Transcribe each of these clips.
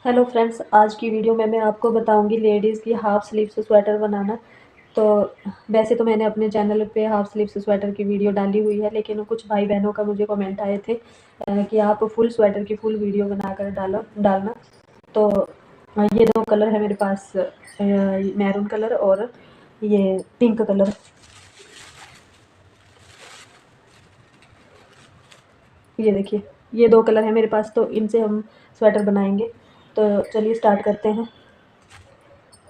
Hello friends, आज की video में मैं आपको बताऊंगी लेडीज़ की हाफ स्लीव्स स्वेटर बनाना। तो वैसे तो मैंने अपने चैनल पे हाफ स्लीव्स स्वेटर की वीडियो डाली हुई है, लेकिन कुछ भाई बहनों का मुझे कमेंट आए थे कि आप फुल स्वेटर की फुल वीडियो बनाकर डालना। तो ये दो कलर है मेरे पास, मैरून कलर और ये पिंक कलर। ये देखिए, ये दो कलर है मेरे पास, तो इनसे हम स्वेटर बनाएंगे। तो चलिए स्टार्ट करते हैं।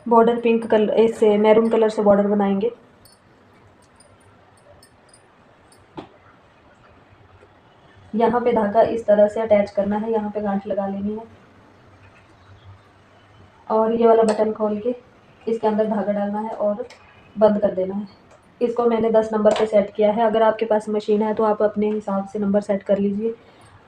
बॉर्डर पिंक कलर, इससे मैरून कलर से बॉर्डर बनाएंगे। यहाँ पे धागा इस तरह से अटैच करना है, यहाँ पे गांठ लगा लेनी है और ये वाला बटन खोल के इसके अंदर धागा डालना है और बंद कर देना है। इसको मैंने 10 नंबर पे सेट किया है। अगर आपके पास मशीन है तो आप अपने हिसाब से नंबर सेट कर लीजिए,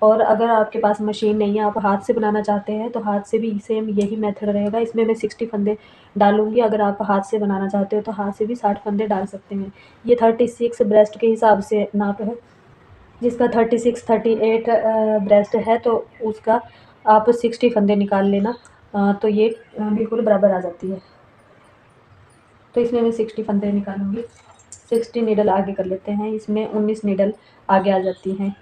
और अगर आपके पास मशीन नहीं है, आप हाथ से बनाना चाहते हैं, तो हाथ से भी सेम यही मेथड रहेगा। इसमें मैं 60 फंदे डालूंगी। अगर आप हाथ से बनाना चाहते हो तो हाथ से भी 60 फंदे डाल सकते हैं। ये 36 ब्रेस्ट के हिसाब से नाप है। जिसका 36-38 ब्रेस्ट है तो उसका आप 60 फंदे निकाल लेना। तो ये बिल्कुल बराबर आ जाती है। तो इसमें मैं 60 फंदे निकालूंगी। 60 नीडल आगे कर लेते हैं, इसमें 19 नीडल आगे आ जाती हैं।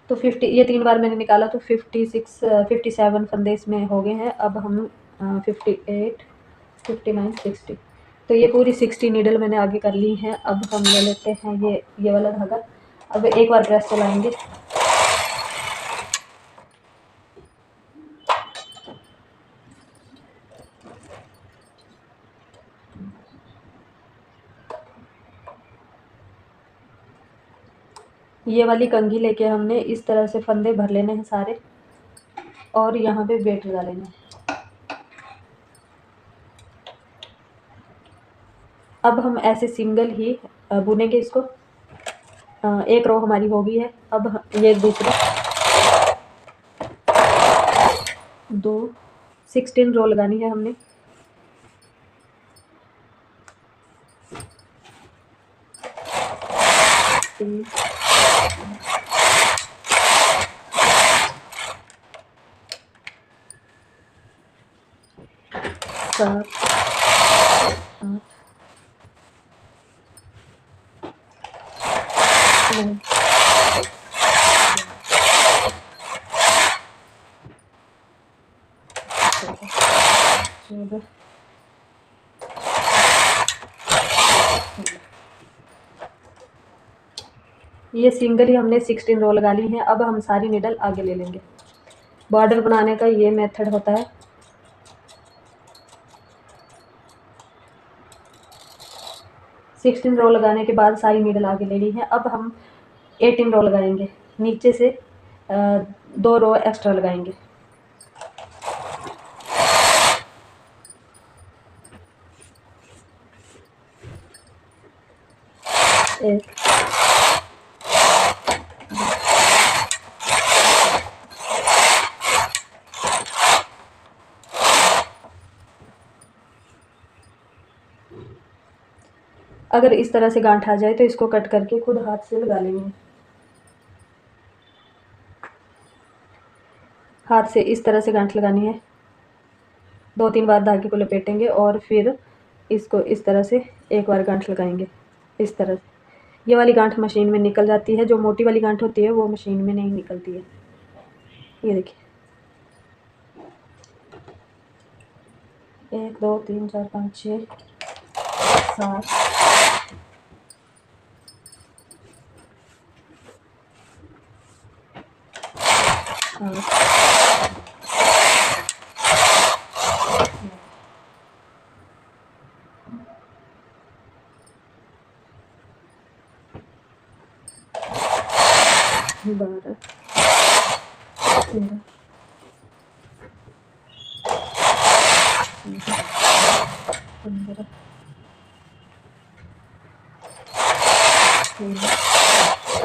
तो 50, ये 3 बार मैंने निकाला तो 56 57 फंदे इसमें हो गए हैं। अब हम 58 59 60, तो ये पूरी 60 नीडल मैंने आगे कर ली हैं। अब हम ले लेते हैं ये वाला धागा। अब एक बार प्रेस चलाएंगे। ये वाली कंघी लेके हमने इस तरह से फंदे भर लेने हैं सारे, और यहाँ पे वेट लगा लेना है। अब हम ऐसे सिंगल ही बुनेंगे इसको। एक रो हमारी हो गई है। अब ये दूसरी दो 16 रो लगानी है हमने। तीन, सात, आठ, नौ, 14, ये सिंगल ही हमने 16 रो लगा ली हैं। अब हम सारी नीडल आगे ले लेंगे। बॉर्डर बनाने का ये मेथड होता है। 16 रो लगाने के बाद सारी नीडल आगे ले ली है। अब हम 18 रो लगाएंगे, नीचे से 2 रो एक्स्ट्रा लगाएंगे। एक, अगर इस तरह से गांठ आ जाए तो इसको कट करके खुद हाथ से लगा लेंगे। हाथ से इस तरह से गांठ लगानी है। 2-3 बार धागे को लपेटेंगे और फिर इसको इस तरह से एक बार गांठ लगाएंगे। इस तरह से ये वाली गांठ मशीन में निकल जाती है। जो मोटी वाली गांठ होती है वो मशीन में नहीं निकलती है। ये देखिए, 1 2 3 4 5 6 7, 8, 12, 13, 15, 16,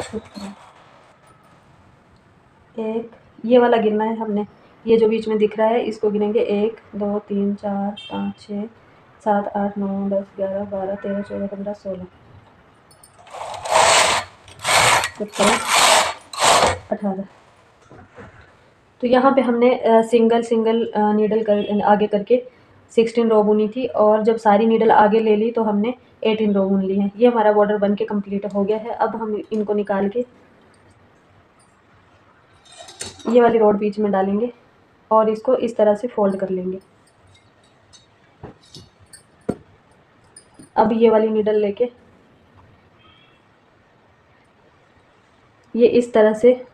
17। एक ये वाला गिनना है हमने। ये जो बीच में दिख रहा है इसको गिनेंगे। 1 2 3 4 5 6 7 8 9 10 11 12 13 14 15 16 17 18। तो यहाँ पे हमने सिंगल सिंगल नीडल कर आगे करके 16 रो बुनी थी, और जब सारी नीडल आगे ले ली तो हमने 18 रो बुन ली है। ये हमारा बॉर्डर बन के कंप्लीट हो गया है। अब हम इनको निकाल के ये वाली रोड बीच में डालेंगे और इसको इस तरह से फोल्ड कर लेंगे। अब ये वाली नीडल लेके ये इस तरह से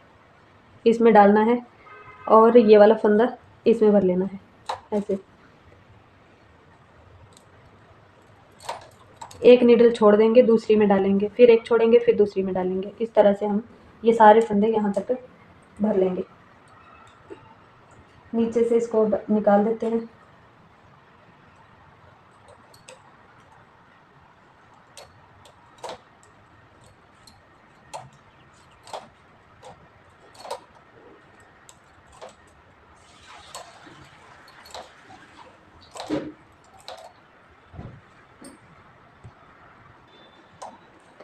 इसमें डालना है और ये वाला फंदा इसमें भर लेना है। ऐसे एक नीडल छोड़ देंगे, दूसरी में डालेंगे, फिर एक छोड़ेंगे, फिर दूसरी में डालेंगे। इस तरह से हम ये सारे फंदे यहाँ तक भर लेंगे। नीचे से इसको निकाल देते हैं।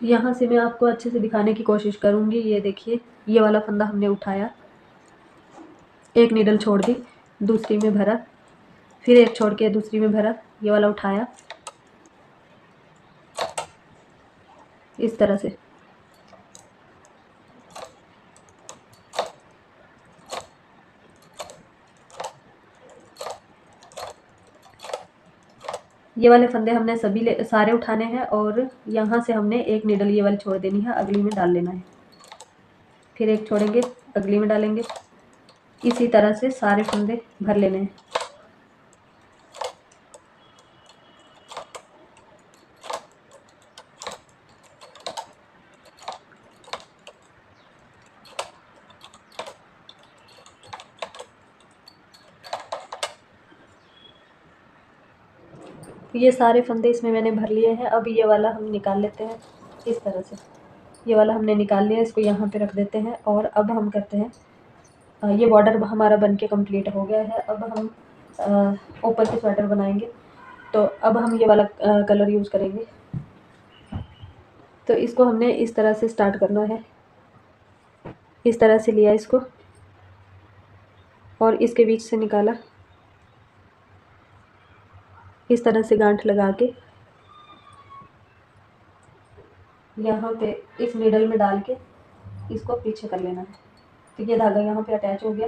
यहाँ से मैं आपको अच्छे से दिखाने की कोशिश करूँगी। ये देखिए, ये वाला फंदा हमने उठाया, एक नीडल छोड़ दी, दूसरी में भरा, फिर एक छोड़ के दूसरी में भरा, ये वाला उठाया, इस तरह से। ये वाले फंदे हमने सारे उठाने हैं और यहाँ से हमने एक नीडल ये वाली छोड़ देनी है, अगली में डाल लेना है, फिर एक छोड़ेंगे, अगली में डालेंगे। इसी तरह से सारे फंदे भर लेने हैं। ये सारे फंदे इसमें मैंने भर लिए हैं। अब ये वाला हम निकाल लेते हैं इस तरह से। ये वाला हमने निकाल लिया, इसको यहाँ पे रख देते हैं। और अब हम करते हैं, ये बॉर्डर हमारा बन के कम्प्लीट हो गया है। अब हम ऊपर के स्वेटर बनाएंगे। तो अब हम ये वाला कलर यूज़ करेंगे। तो इसको हमने इस तरह से स्टार्ट करना है। इस तरह से लिया इसको और इसके बीच से निकाला, इस तरह से गांठ लगा के यहाँ पे इस नीडल में डाल के इसको पीछे कर लेना है। तो ये धागा यहाँ पे अटैच हो गया।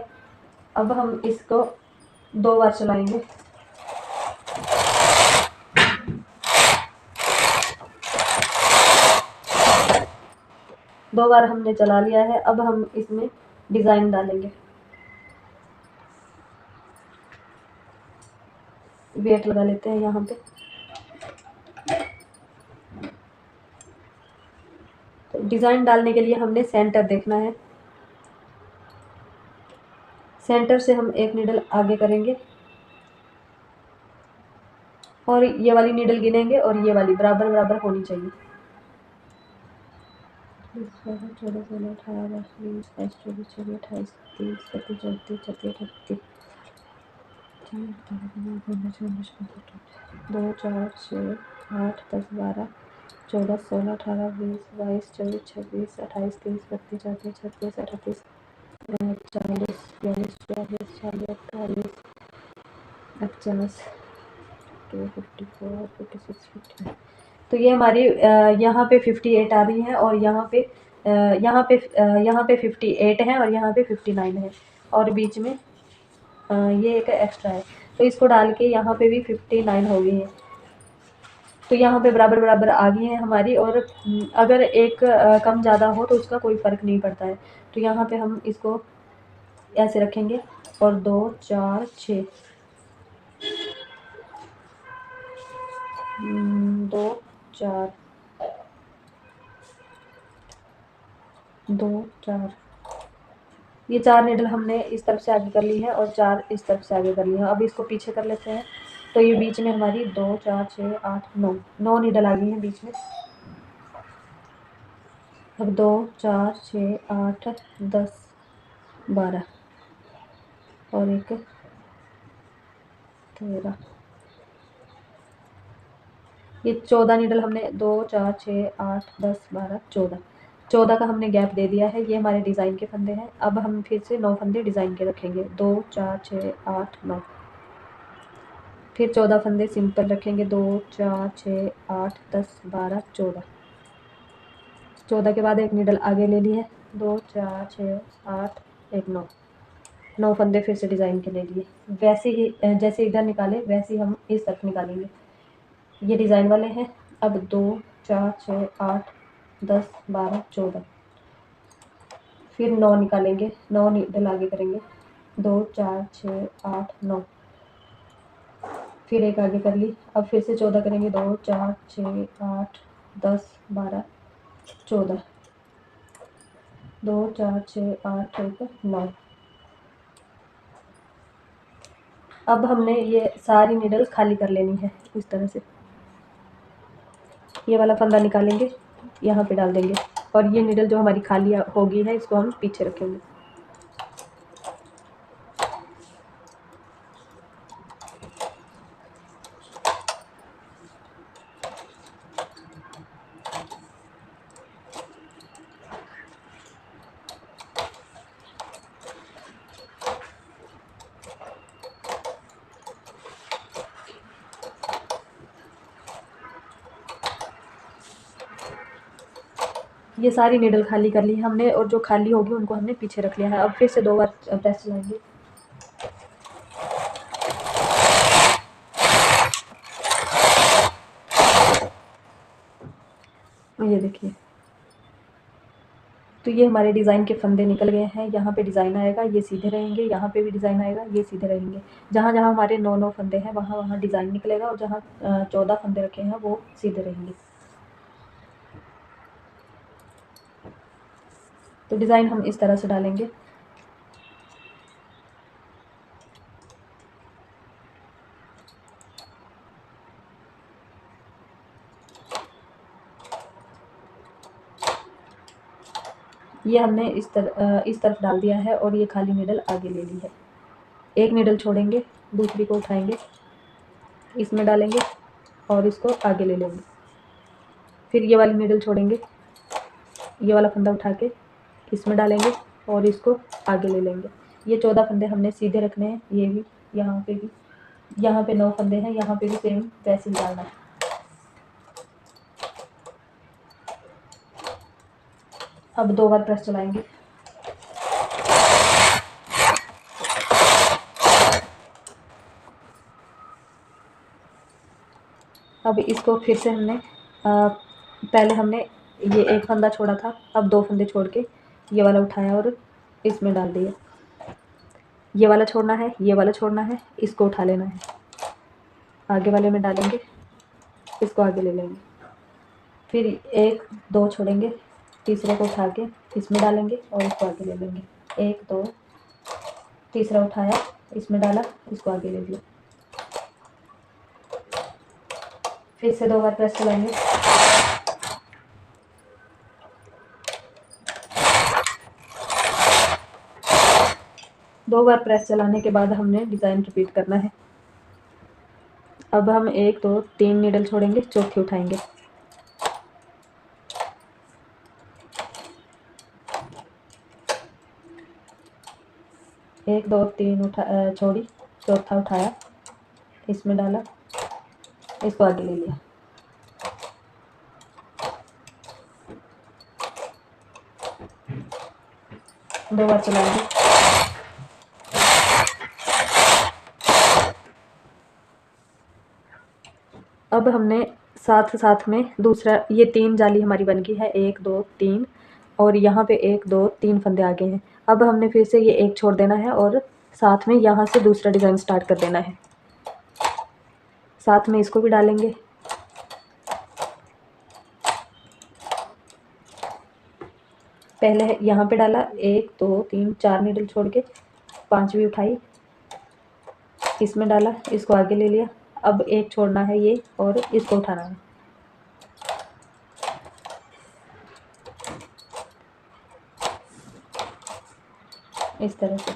अब हम इसको 2 बार चलाएंगे। दो बार हमने चला लिया है। अब हम इसमें डिज़ाइन डालेंगे। वेट लगा लेते हैं यहाँ पे। तो डिज़ाइन डालने के लिए हमने सेंटर देखना है। सेंटर से हम एक नीडल आगे करेंगे और ये वाली नीडल गिनेंगे और ये वाली बराबर बराबर होनी चाहिए। 14 16 18 20 22 23 24 25 26 27 28 29 2 4 6 8 10 12 14 16 18 20 22 24 26 28 30 31 32 36 38 40 42 43 44 45 50 54 56 59। तो ये हमारी यहाँ पे 58 आ रही है और यहाँ पे 58 है और यहाँ पे 59 है और बीच में ये एक एक्स्ट्रा है। तो इसको डाल के यहाँ पे भी 59 हो गई है। तो यहाँ पे बराबर बराबर आ गई है हमारी। और अगर एक कम ज़्यादा हो तो उसका कोई फ़र्क नहीं पड़ता है। तो यहाँ पे हम इसको ऐसे रखेंगे और 2 4 6 2 4 2 4 ये 4 नीडल हमने इस तरफ से आगे कर ली है और 4 इस तरफ से आगे कर ली है। अब इसको पीछे कर लेते हैं। तो ये बीच में हमारी 2 4 6 8 9 नीडल आ गई हैं बीच में। अब 2 4 6 8 10 12 और एक 13 ये 14 नीडल हमने 2 4 6 8 10 12 14 का हमने गैप दे दिया है। ये हमारे डिज़ाइन के फंदे हैं। अब हम फिर से 9 फंदे डिज़ाइन के रखेंगे, 2 4 6 8 9। फिर 14 फंदे सिंपल रखेंगे, 2 4 6 8 10 12 14। 14 के बाद एक नीडल आगे ले ली है, 2 4 6 8 1 9। 9 फंदे फिर से डिज़ाइन के ले लिए। वैसे ही जैसे इधर निकाले वैसे ही हम इस तरफ निकालेंगे। ये डिज़ाइन वाले हैं। अब 2 4 6 8 10 12 14। फिर 9 निकालेंगे, 9 नीडल आगे करेंगे, 2 4 6 8 9। फिर एक आगे कर ली। अब फिर से 14 करेंगे, 2 4 6 8 10 12 14। 2 4 6 8 1 9। अब हमने ये सारी नीडल खाली कर लेनी है इस तरह से। ये वाला फंदा निकालेंगे, यहाँ पे डाल देंगे, और ये नीडल जो हमारी खाली होगी है इसको हम पीछे रखेंगे। ये सारी नीडल खाली कर ली है हमने, और जो खाली होगी उनको हमने पीछे रख लिया है। अब फिर से 2 बार प्रेस चलाएंगे। ये देखिए, तो ये हमारे डिज़ाइन के फंदे निकल गए हैं। यहाँ पे डिज़ाइन आएगा, ये सीधे रहेंगे, यहाँ पे भी डिज़ाइन आएगा, ये सीधे रहेंगे। जहाँ जहाँ हमारे 9 फंदे हैं वहाँ वहाँ डिज़ाइन निकलेगा, और जहाँ 14 फंदे रखे हैं वो सीधे रहेंगे। तो डिज़ाइन हम इस तरह से डालेंगे। ये हमने इस तरफ डाल दिया है, और ये खाली नीडल आगे ले ली है। एक नीडल छोड़ेंगे, दूसरी को उठाएंगे, इसमें डालेंगे और इसको आगे ले लेंगे। फिर ये वाली नीडल छोड़ेंगे, ये वाला फंदा उठा के इसमें डालेंगे और इसको आगे ले लेंगे। ये 14 फंदे हमने सीधे रखने हैं, ये भी, यहाँ पे भी। यहाँ पे 9 फंदे हैं, यहाँ पे भी सेम वैसे ही डालना है। अब 2 बार प्रेस चलाएंगे। अब इसको फिर से हमने पहले हमने ये एक फंदा छोड़ा था, अब 2 फंदे छोड़ के ये वाला उठाया और इसमें डाल दिया। ये वाला छोड़ना है, ये वाला छोड़ना है, इसको उठा लेना है, आगे वाले में डालेंगे, इसको आगे ले लेंगे। फिर 1 2 छोड़ेंगे, तीसरे को उठा के इसमें डालेंगे और इसको आगे ले लेंगे। 1 2, तीसरा उठाया, इसमें डाला, इसको आगे ले लिया। फिर से 2 बार प्रेस चलाएंगे। दो बार प्रेस चलाने के बाद हमने डिज़ाइन रिपीट करना है। अब हम 1 2 3 नीडल छोड़ेंगे, चौथी उठाएंगे। एक 2 3 छोड़ी, चौथा उठाया, इसमें डाला, इसको आगे ले लिया। दो बार चलाएंगे। अब हमने साथ साथ में दूसरा, ये 3 जाली हमारी बन गई है, 1 2 3, और यहाँ पे 1 2 3 फंदे आगे हैं। अब हमने फिर से ये एक छोड़ देना है और साथ में यहाँ से दूसरा डिज़ाइन स्टार्ट कर देना है। साथ में इसको भी डालेंगे। पहले यहाँ पे डाला, 1 2 3 4 नीडल छोड़ के, 5वीं उठाई, इसमें डाला, इसको आगे ले लिया। अब एक छोड़ना है ये, और इसको उठाना है। इस तरह से।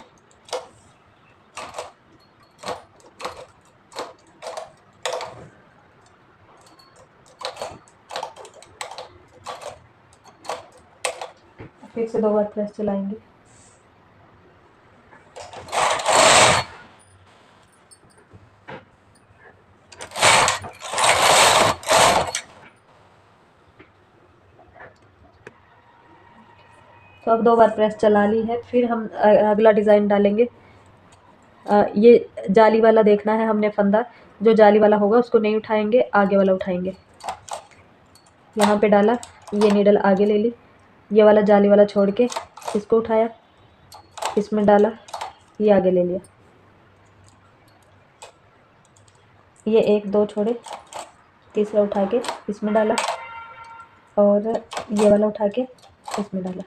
फिर से 2 बार प्रेस चलाएंगे। तो अब 2 बार प्रेस चला ली है। फिर हम अगला डिज़ाइन डालेंगे। ये जाली वाला देखना है हमने फंदा, जो जाली वाला होगा उसको नहीं उठाएंगे, आगे वाला उठाएंगे। यहाँ पे डाला, ये नीडल आगे ले ली, ये वाला जाली वाला छोड़ के इसको उठाया, इसमें डाला, ये आगे ले लिया। ये 1 2 छोड़े, तीसरा उठा के इसमें डाला और ये वाला उठा के इसमें डाला।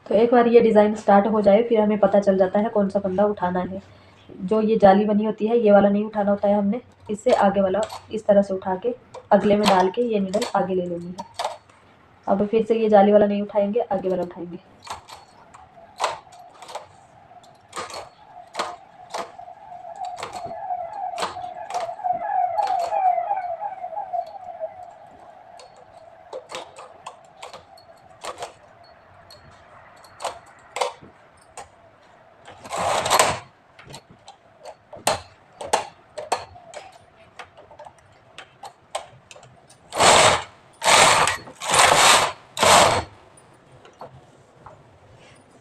तो एक बार ये डिज़ाइन स्टार्ट हो जाए फिर हमें पता चल जाता है कौन सा फंदा उठाना है। जो ये जाली बनी होती है ये वाला नहीं उठाना होता है हमने, इससे आगे वाला इस तरह से उठा के अगले में डाल के ये नीडल आगे ले लेनी है। अब फिर से ये जाली वाला नहीं उठाएंगे, आगे वाला उठाएंगे।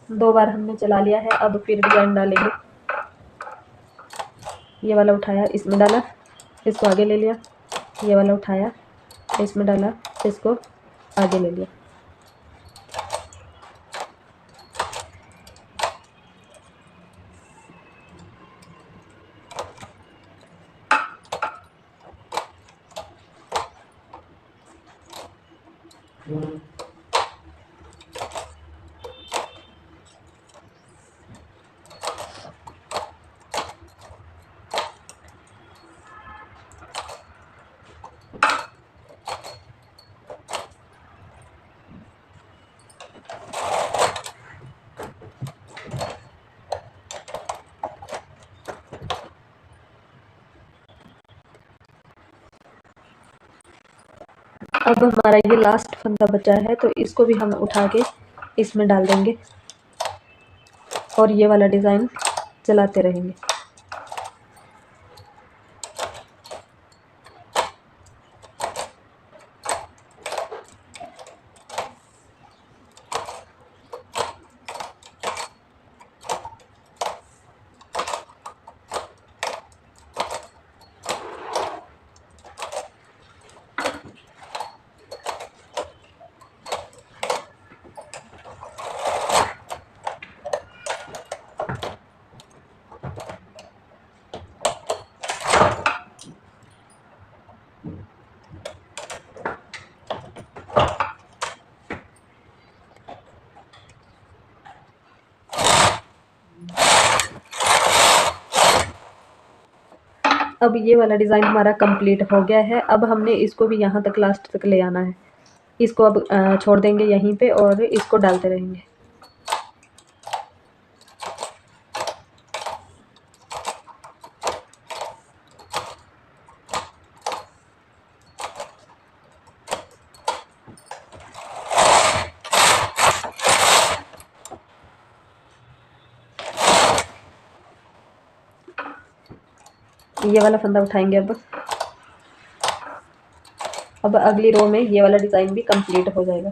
दो बार हमने चला लिया है। अब फिर डिजाइन डालेंगे। ये वाला उठाया, इसमें डाला, इसको आगे ले लिया, ये वाला उठाया, इसमें डाला, इसको आगे ले लिया। अब हमारा ये लास्ट फंदा बचा है तो इसको भी हम उठा के इसमें डाल देंगे और ये वाला डिज़ाइन चलाते रहेंगे। अब ये वाला डिज़ाइन हमारा कंप्लीट हो गया है। अब हमने इसको भी यहाँ तक लास्ट तक ले आना है। इसको अब छोड़ देंगे यहीं पे और इसको डालते रहेंगे। ये वाला फंदा उठाएंगे। अब अगली रो में ये वाला डिज़ाइन भी कंप्लीट हो जाएगा।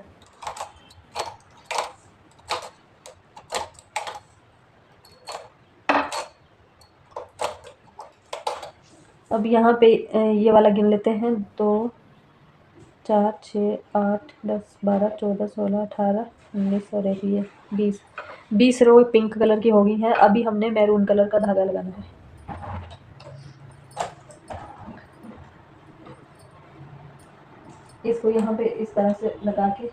अब यहाँ पे ये वाला गिन लेते हैं। 2 4 6 8 10 12 14 16 18 19 और ये 20 रो पिंक कलर की हो गई हैं। अभी हमने मैरून कलर का धागा लगाना है। इसको यहाँ पे इस तरह से लगा के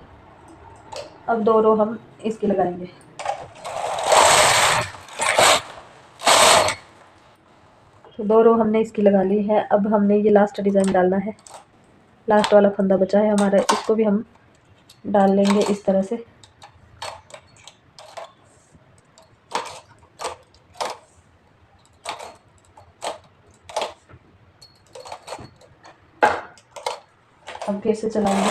अब 2 रो हम इसकी लगाएंगे। तो 2 रो हमने इसकी लगा ली है। अब हमने ये लास्ट डिज़ाइन डालना है। लास्ट वाला फंदा बचा है हमारा, इसको भी हम डाल लेंगे इस तरह से। अब फिर से चलाएंगे।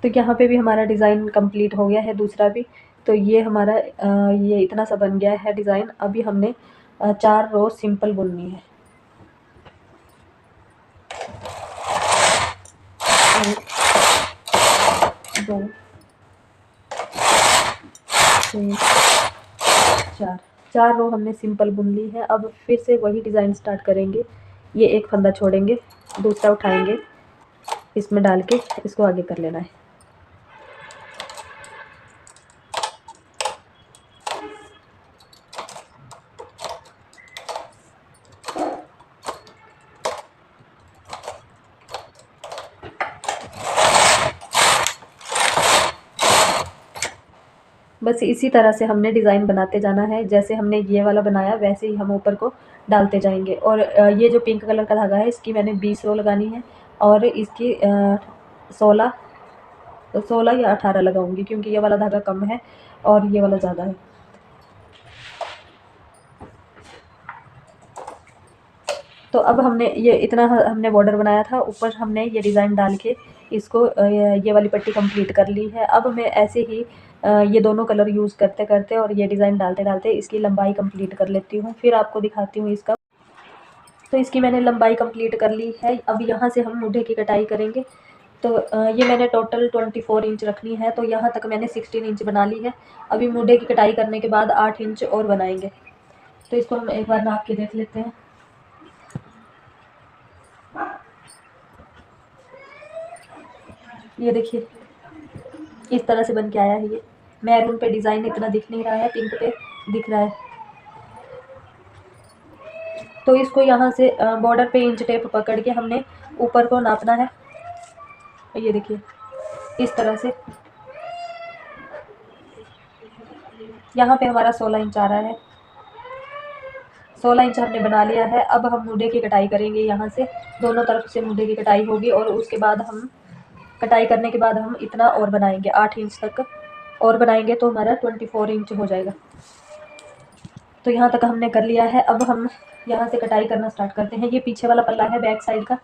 तो यहाँ पे भी हमारा डिज़ाइन कंप्लीट हो गया है, दूसरा भी। तो ये हमारा ये इतना सा बन गया है डिज़ाइन। अभी हमने 4 रो सिंपल बुननी है। 1 2 3 4 4 रो हमने सिंपल बुन ली है। अब फिर से वही डिज़ाइन स्टार्ट करेंगे। ये एक फंदा छोड़ेंगे, दूसरा उठाएंगे, इसमें डाल के इसको आगे कर लेना है। बस इसी तरह से हमने डिज़ाइन बनाते जाना है। जैसे हमने ये वाला बनाया वैसे ही हम ऊपर को डालते जाएंगे। और ये जो पिंक कलर का धागा है इसकी मैंने 20 रो लगानी है और इसकी 16 या 18 लगाऊंगी, क्योंकि ये वाला धागा कम है और ये वाला ज़्यादा है। तो अब हमने ये इतना हमने बॉर्डर बनाया था, ऊपर हमने ये डिज़ाइन डाल के इसको ये वाली पट्टी कंप्लीट कर ली है। अब मैं ऐसे ही ये दोनों कलर यूज़ करते करते और ये डिज़ाइन डालते डालते इसकी लंबाई कंप्लीट कर लेती हूँ, फिर आपको दिखाती हूँ इसका। तो इसकी मैंने लंबाई कंप्लीट कर ली है। अब यहाँ से हम मूढ़े की कटाई करेंगे। तो ये मैंने टोटल 24 इंच रखनी है, तो यहाँ तक मैंने 16 इंच बना ली है। अभी मूढ़े की कटाई करने के बाद 8 इंच और बनाएंगे। तो इसको हम एक बार नाप के देख लेते हैं। ये देखिए इस तरह से बन के आया है। ये मैरून पे डिज़ाइन इतना दिख नहीं रहा है, पिंक पे दिख रहा है। तो इसको यहाँ से बॉर्डर पे इंच टेप पकड़ के हमने ऊपर को नापना है। ये देखिए इस तरह से यहाँ पे हमारा 16 इंच आ रहा है। 16 इंच हमने बना लिया है। अब हम मूढ़े की कटाई करेंगे। यहाँ से दोनों तरफ से मूढ़े की कटाई होगी और उसके बाद हम कटाई करने के बाद हम इतना और बनाएंगे, 8 इंच तक और बनाएंगे तो हमारा 24 इंच हो जाएगा। तो यहाँ तक हमने कर लिया है। अब हम यहाँ से कटाई करना स्टार्ट करते हैं। ये पीछे वाला पल्ला है बैक साइड का।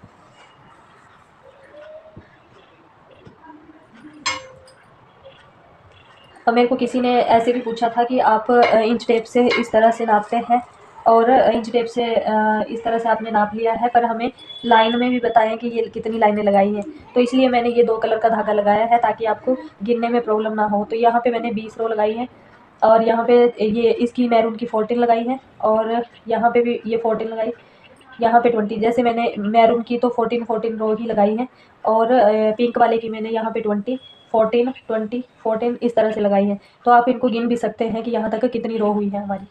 और मेरे को किसी ने ऐसे भी पूछा था कि आप इंच टेप से इस तरह से नापते हैं और इंच टेप से इस तरह से आपने नाप लिया है, पर हमें लाइन में भी बताएं कि ये कितनी लाइनें लगाई हैं। तो इसलिए मैंने ये 2 कलर का धागा लगाया है ताकि आपको गिनने में प्रॉब्लम ना हो। तो यहाँ पे मैंने 20 रो लगाई है और यहाँ पे ये इसकी मैरून की 14 लगाई है और यहाँ पे भी ये 14 लगाई, यहाँ पे 20। जैसे मैंने मैरून की तो 14 रो ही लगाई है और पिंक वाले की मैंने यहाँ पे 20 14 20 14 इस तरह से लगाई है। तो आप इनको गिन भी सकते हैं कि यहाँ तक कितनी रो हुई है हमारी।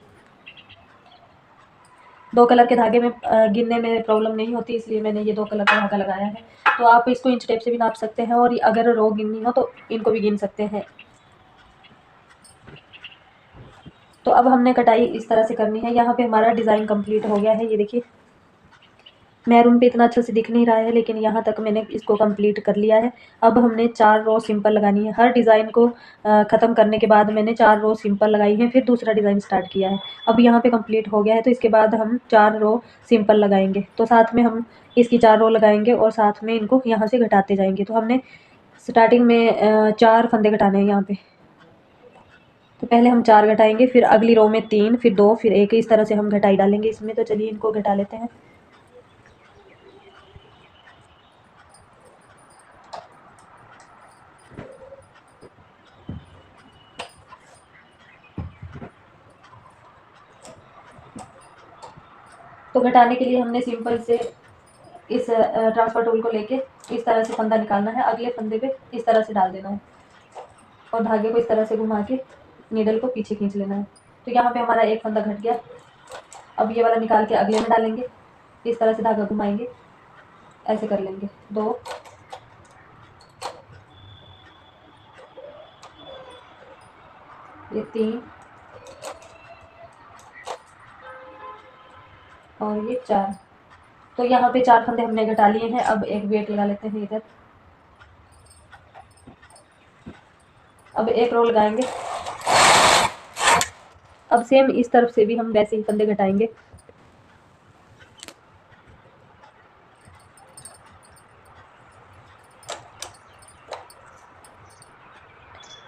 2 कलर के धागे में गिनने में प्रॉब्लम नहीं होती, इसलिए मैंने ये 2 कलर का धागा लगाया है। तो आप इसको इंच टेप से भी नाप सकते हैं और अगर रो गिननी हो तो इनको भी गिन सकते हैं। तो अब हमने कटाई इस तरह से करनी है। यहाँ पे हमारा डिज़ाइन कंप्लीट हो गया है। ये देखिए मैरून पे इतना अच्छा से दिख नहीं रहा है, लेकिन यहाँ तक मैंने इसको कंप्लीट कर लिया है। अब हमने 4 रो सिंपल लगानी है। हर डिज़ाइन को ख़त्म करने के बाद मैंने 4 रो सिंपल लगाई है, फिर दूसरा डिज़ाइन स्टार्ट किया है। अब यहाँ पे कंप्लीट हो गया है, तो इसके बाद हम 4 रो सिंपल लगाएंगे। तो साथ में हम इसकी 4 रो लगाएंगे और साथ में इनको यहाँ से घटाते जाएंगे। तो हमने स्टार्टिंग में 4 फंदे घटाने हैं यहाँ पे। तो पहले हम 4 घटाएंगे, फिर अगली रो में 3, फिर 2, फिर 1, इस तरह से हम घटाई डालेंगे इसमें। तो चलिए इनको घटा लेते हैं। तो घटाने के लिए हमने सिंपल से इस ट्रांसफर टूल को लेके इस तरह से फंदा निकालना है, अगले फंदे पे इस तरह से डाल देना है और धागे को इस तरह से घुमा के नीडल को पीछे खींच लेना है। तो यहाँ पे हमारा एक फंदा घट गया। अब ये वाला निकाल के अगले में डालेंगे, इस तरह से धागा घुमाएंगे, ऐसे कर लेंगे 2, ये 3 और ये 4। तो यहाँ पे 4 फंदे हमने घटा लिए हैं। अब एक वेट लगा लेते हैं इधर। अब एक रो लगाएंगे। अब सेम इस तरफ से भी हम वैसे ही फंदे घटाएंगे।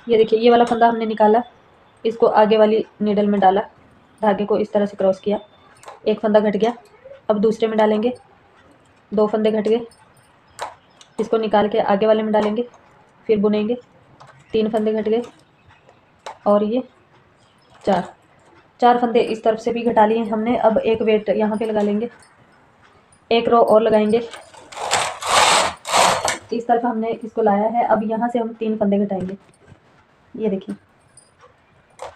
ये देखिए ये वाला फंदा हमने निकाला, इसको आगे वाली नीडल में डाला, धागे को इस तरह से क्रॉस किया, एक फंदा घट गया। अब दूसरे में डालेंगे, 2 फंदे घट गए, इसको निकाल के आगे वाले में डालेंगे, फिर बुनेंगे, 3 फंदे घट गए और ये 4 फंदे इस तरफ से भी घटा लिए हमने। अब एक वेट यहाँ पे लगा लेंगे, एक रो और लगाएंगे, इस तरफ हमने इसको लाया है। अब यहाँ से हम 3 फंदे घटाएंगे। ये देखिए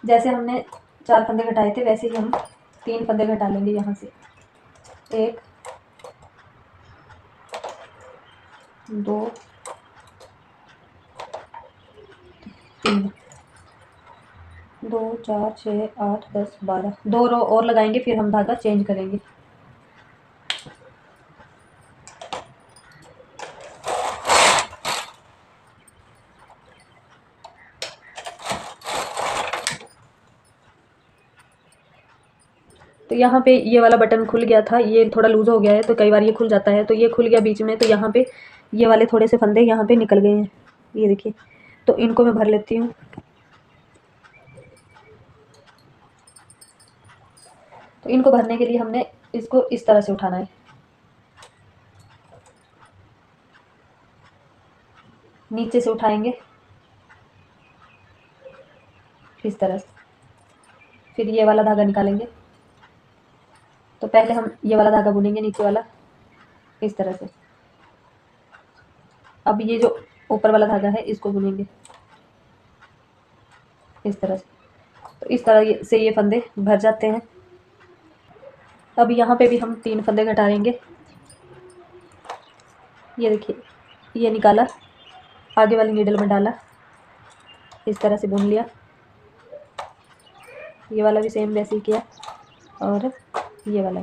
जैसे हमने 4 फंदे घटाए थे वैसे ही हम 3 फंदे घटा लेंगे यहाँ से, 1 2 3 2 4 6 8 10 12, 2 रो और लगाएंगे, फिर हम धागा चेंज करेंगे। तो यहाँ पे ये वाला बटन खुल गया था, ये थोड़ा लूज़ हो गया है, तो कई बार ये खुल जाता है, तो ये खुल गया बीच में, तो यहाँ पे ये वाले थोड़े से फंदे यहाँ पे निकल गए हैं, ये देखिए। तो इनको मैं भर लेती हूँ। तो इनको भरने के लिए हमने इसको इस तरह से उठाना है, नीचे से उठाएंगे इस तरह से, फिर ये वाला धागा निकालेंगे। तो पहले हम ये वाला धागा बुनेंगे नीचे वाला इस तरह से। अब ये जो ऊपर वाला धागा है इसको बुनेंगे इस तरह से। तो इस तरह से ये फंदे भर जाते हैं। अब यहाँ पे भी हम 3 फंदे घटा लेंगे। ये देखिए ये निकाला, आगे वाली नीडल में डाला, इस तरह से बुन लिया। ये वाला भी सेम वैसे ही किया और ये वाला।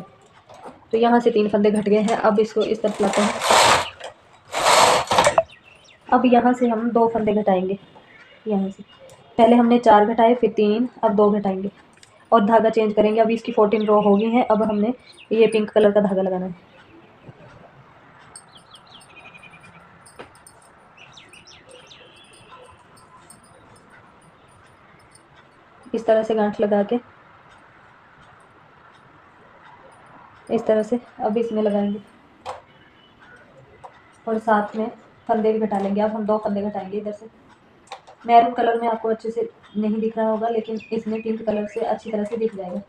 तो यहाँ से 3 फंदे घट गए हैं। अब इसको इस तरफ लाते हैं। अब यहाँ से हम 2 फंदे घटाएंगे, यहाँ से पहले हमने 4 घटाए, फिर 3, अब 2 घटाएंगे और धागा चेंज करेंगे। अभी इसकी 14 रो हो गई हैं। अब हमने ये पिंक कलर का धागा लगाना है। इस तरह से गांठ लगा के इस तरह से अब इसमें लगाएंगे और साथ में फंदे भी घटा लेंगे। अब हम 2 फंदे घटाएंगे इधर से। मैरून कलर में आपको अच्छे से नहीं दिख रहा होगा, लेकिन इसमें पिंक कलर से अच्छी तरह से दिख जाएगा।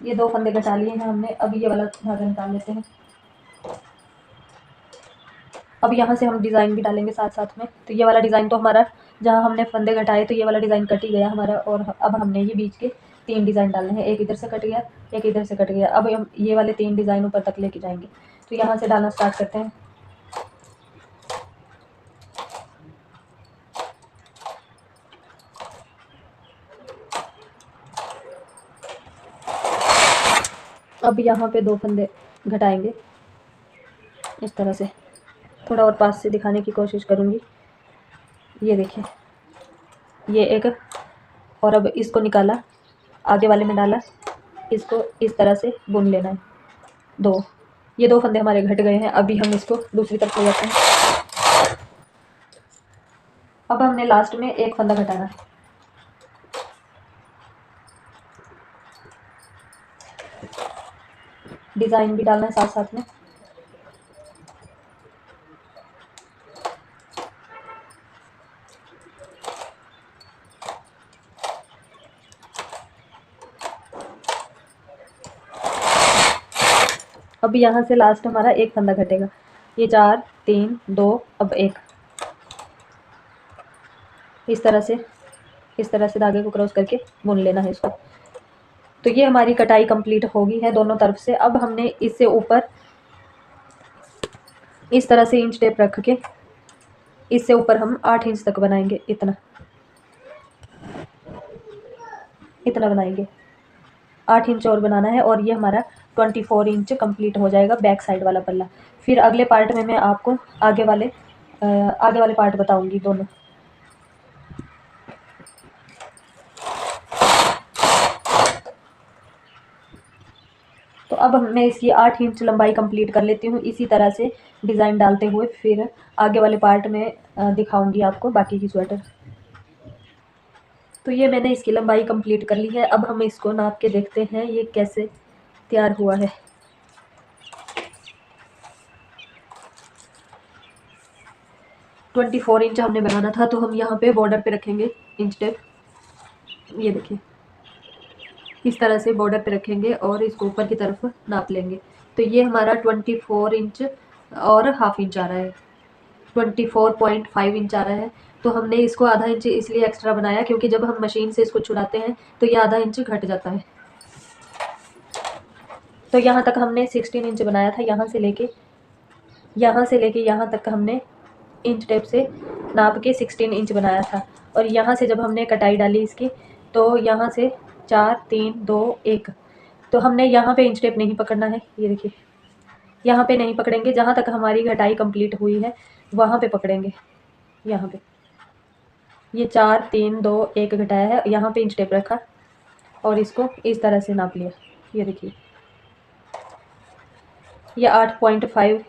ये 2 फंदे घटा लिए हैं हमने। अब ये वाला धागा निकाल लेते हैं। अब यहाँ से हम डिज़ाइन भी डालेंगे साथ साथ में। तो ये वाला डिज़ाइन तो हमारा, जहाँ हमने फंदे घटाए तो ये वाला डिज़ाइन कट ही गया हमारा। और अब हमने ये बीच के 3 डिज़ाइन डालने हैं, एक इधर से कट गया, एक इधर से कट गया। अब हम ये वाले 3 डिज़ाइन ऊपर तक लेके जाएंगे। तो यहाँ से डालना स्टार्ट करते हैं। अब यहाँ पे 2 फंदे घटाएंगे इस तरह से। थोड़ा और पास से दिखाने की कोशिश करूँगी। ये देखिए ये एक, और अब इसको निकाला, आगे वाले में डाला, इसको इस तरह से बुन लेना है। 2, ये 2 फंदे हमारे घट गए हैं। अभी हम इसको दूसरी तरफ ले जाते हैं। अब हमने लास्ट में 1 फंदा घटाना है। डिज़ाइन भी डालना है साथ साथ में। अब यहाँ से लास्ट हमारा 1 फंदा घटेगा। ये 4 3 2, अब 1, इस तरह से धागे को क्रॉस करके बुन लेना है इसको। तो ये हमारी कटाई कंप्लीट हो गई है दोनों तरफ से। अब हमने इससे ऊपर इस तरह से इंच टेप रख के इससे ऊपर हम 8 इंच तक बनाएंगे। इतना बनाएंगे, 8 इंच और बनाना है। और ये हमारा 24 इंच कंप्लीट हो जाएगा बैक साइड वाला पल्ला। फिर अगले पार्ट में मैं आपको आगे वाले पार्ट बताऊंगी दोनों। तो अब मैं इसकी 8 इंच लंबाई कंप्लीट कर लेती हूँ इसी तरह से डिज़ाइन डालते हुए, फिर आगे वाले पार्ट में दिखाऊंगी आपको बाकी की स्वेटर। तो ये मैंने इसकी लंबाई कंप्लीट कर ली है। अब हम इसको नाप के देखते हैं ये कैसे तैयार हुआ है। 24 इंच हमने बनाना था, तो हम यहाँ पे बॉर्डर पे रखेंगे इंच टेप। ये देखिए इस तरह से बॉर्डर पे रखेंगे और इसको ऊपर की तरफ नाप लेंगे। तो ये हमारा 24 इंच और हाफ इंच आ रहा है, 24.5 इंच आ रहा है। तो हमने इसको आधा इंच इसलिए एक्स्ट्रा बनाया क्योंकि जब हम मशीन से इसको छुड़ाते हैं तो ये आधा इंच घट जाता है। तो यहाँ तक हमने 16 इंच बनाया था, यहाँ से लेके यहाँ तक हमने इंच टेप से नाप के 16 इंच बनाया था। और यहाँ से जब हमने कटाई डाली इसकी, तो यहाँ से 4 3 2 1, तो हमने यहाँ पे इंच टेप नहीं पकड़ना है। ये देखिए यहाँ पे नहीं पकड़ेंगे, जहाँ तक हमारी घटाई कंप्लीट हुई है वहाँ पे पकड़ेंगे। यहाँ पे ये 4 3 2 1 घटाया है, यहाँ पे इंच टेप रखा और इसको इस तरह से नाप लिया। ये देखिए ये 8.5,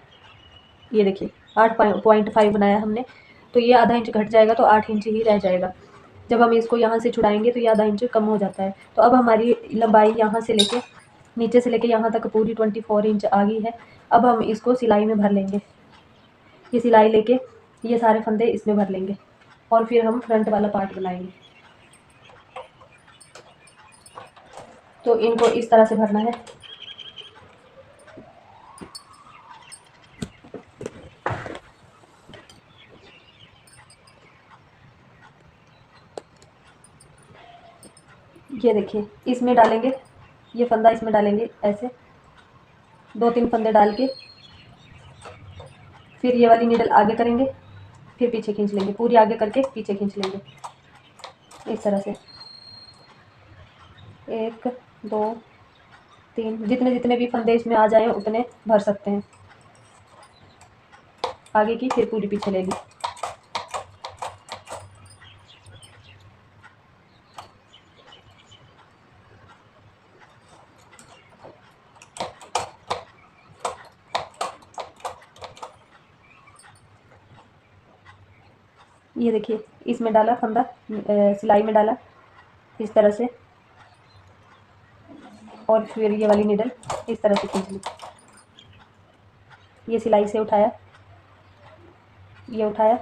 ये देखिए 8.5 बनाया हमने। तो ये आधा इंच घट जाएगा तो 8 इंच ही रह जाएगा। जब हम इसको यहाँ से छुड़ाएंगे तो ये आधा इंच कम हो जाता है। तो अब हमारी लंबाई यहाँ से लेके नीचे से लेके यहाँ तक पूरी 24 इंच आ गई है। अब हम इसको सिलाई में भर लेंगे। ये सिलाई लेके ये सारे फंदे इसमें भर लेंगे और फिर हम फ्रंट वाला पार्ट बनाएंगे। तो इनको इस तरह से भरना है। ये देखिए इसमें डालेंगे, ये फंदा इसमें डालेंगे ऐसे 2-3 फंदे डाल के, फिर ये वाली नीडल आगे करेंगे, फिर पीछे खींच लेंगे, पूरी आगे करके पीछे खींच लेंगे इस तरह से। 1 2 3, जितने जितने भी फंदे इसमें आ जाएं उतने भर सकते हैं। आगे की फिर पूरी पीछे ले ली। ये देखिए इसमें डाला फंदा, सिलाई में डाला इस तरह से, और फिर ये वाली नीडल इस तरह से खींच ली। ये सिलाई से उठाया, ये उठाया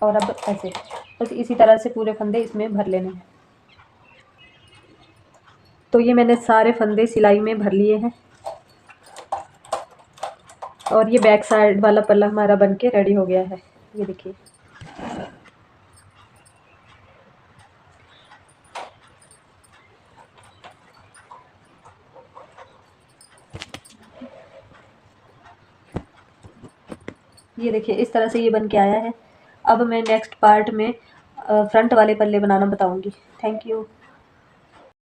और अब ऐसे बस इसी तरह से पूरे फंदे इसमें भर लेने हैं। तो ये मैंने सारे फंदे सिलाई में भर लिए हैं और ये बैक साइड वाला पल्ला हमारा बन के रेडी हो गया है। ये देखिए ये देखिए इस तरह से ये बन के आया है। अब मैं नेक्स्ट पार्ट में फ्रंट वाले पल्ले बनाना बताऊंगी। Thank you.